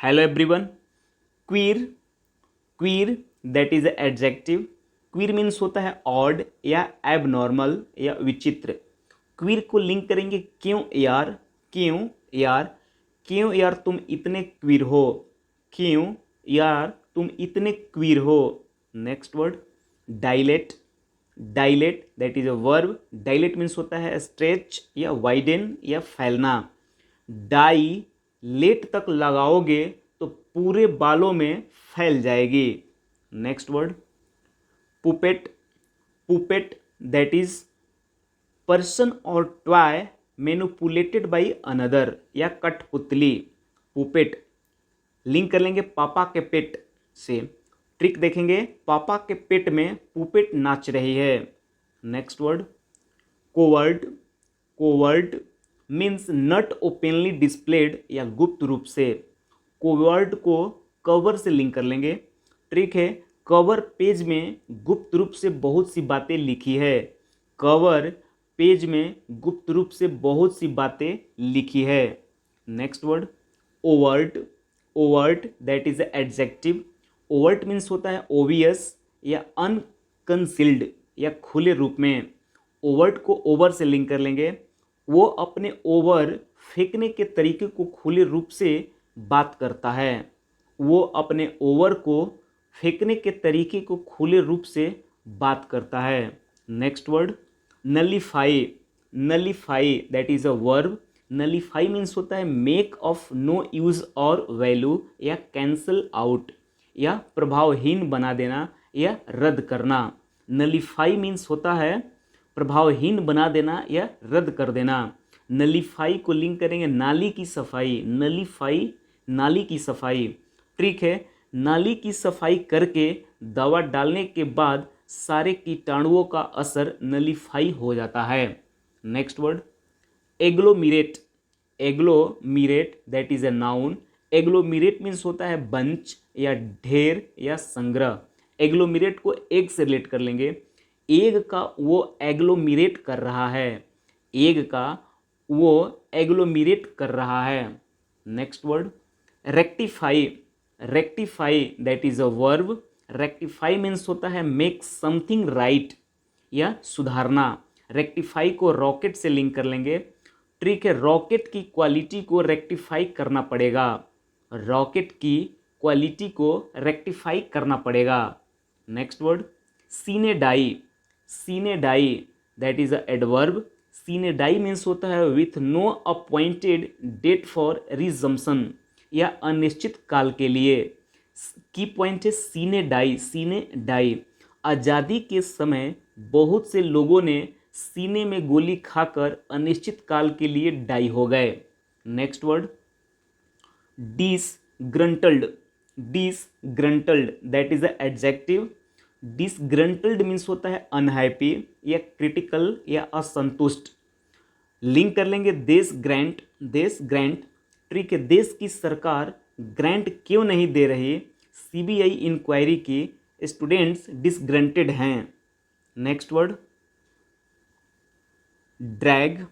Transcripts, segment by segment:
Hello everyone. Queer, queer that is adjective. Queer means होता है odd या abnormal या विचित्र। क्वीर को लिंक करेंगे क्यों यार, क्यों यार, क्यों यार तुम इतने क्वीर हो, क्यों यार तुम इतने क्वीर हो। Next word dilate, dilate that is a verb. Dilate means होता है स्ट्रेच या वाइडन या फैलना। डाई लेट तक लगाओगे तो पूरे बालों में फैल जाएगी। Next word puppet, puppet that is person और टॉय मैनिपुलेटेड बाय अनदर या कठपुतली। पुपेट लिंक कर लेंगे पापा के पेट से। ट्रिक देखेंगे, पापा के पेट में पुपेट नाच रही है। Next word coward, coward means not openly displayed या गुप्त रूप से। कोवर्ड को कवर से लिंक कर लेंगे। ट्रिक है, कवर पेज में गुप्त रूप से बहुत सी बातें लिखी है। कवर पेज में गुप्त रूप से बहुत सी बातें लिखी है। Next word overt, overt that is adjective. Overt means होता है ओवियस या अनकंसील्ड या खुले रूप में। ओवर्ट को ओवर से लिंक कर लेंगे। वो अपने ओवर फेंकने के तरीके को खुले रूप से बात करता है। वो अपने ओवर को फेंकने के तरीके को खुले रूप से बात करता है। Next word nullify, nullify that is a verb. Nullify means होता है मेक ऑफ नो यूज और वैल्यू या कैंसल आउट या प्रभावहीन बना देना या रद्द करना। नलीफाई मीन्स होता है प्रभावहीन बना देना या रद्द कर देना। नलीफाई को लिंक करेंगे नाली की सफाई। नलीफाई नाली की सफाई। ट्रिक है, नाली की सफाई करके दवा डालने के बाद सारे कीटाणुओं का असर नलीफाई हो जाता है। Next word agglomerate, agglomerate that is a noun. Agglomerate means होता है बंच या ढेर या संग्रह। एग्लोमीरेट को एग से रिलेट कर लेंगे। एग का वो एग्लोमीरेट कर रहा है, एग का वो एग्लोमीरेट कर रहा है। Next word rectify, rectify that is a verb. Rectify means होता है मेक समथिंग राइट या सुधारना। रेक्टिफाई को रॉकेट से लिंक कर लेंगे। ट्रिक है, रॉकेट की क्वालिटी को रेक्टिफाई करना पड़ेगा। रॉकेट की क्वालिटी को रेक्टिफाई करना पड़ेगा। Next word sine die, sine die that is a adverb. Sine die means होता है with no appointed date for resumption या अनिश्चित काल के लिए। की पॉइंट है सीने डाई, सीने डाई। आज़ादी के समय बहुत से लोगों ने सीने में गोली खाकर अनिश्चित काल के लिए डाई हो गए। Next word disgruntled, disgruntled that is a adjective. Disgruntled means होता है अनहैप्पी या क्रिटिकल या असंतुष्ट। लिंक कर लेंगे देश ग्रांट, देश ग्रांट। ट्रिक है, देश की सरकार ग्रांट क्यों नहीं दे रही, सीबीआई इंक्वायरी की स्टूडेंट्स डिसग्रंटेड हैं। Next word drag,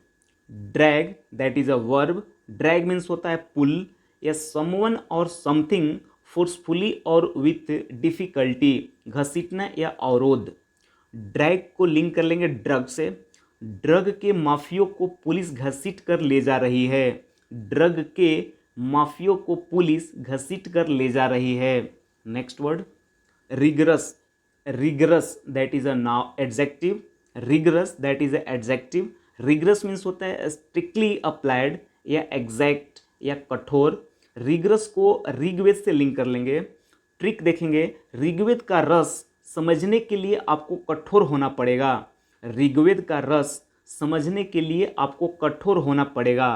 drag that is a verb. Drag means होता है पुल या समवन और समथिंग फोर्सफुली और विथ डिफिकल्टी, घसीटना या अवरोध। ड्रैग को लिंक कर लेंगे ड्रग से। ड्रग के माफियों को पुलिस घसीट कर ले जा रही है। ड्रग के माफियों को पुलिस घसीट कर ले जा रही है। Next word rigorous, rigorous that is a noun adjective. Rigorous that is a adjective. Rigorous means होता है स्ट्रिक्टली अप्लाइड या एग्जैक्ट या कठोर। ऋग्रस को ऋग्वेद से लिंक कर लेंगे। ट्रिक देखेंगे, ऋग्वेद का रस समझने के लिए आपको कठोर होना पड़ेगा। ऋग्वेद का रस समझने के लिए आपको कठोर होना पड़ेगा।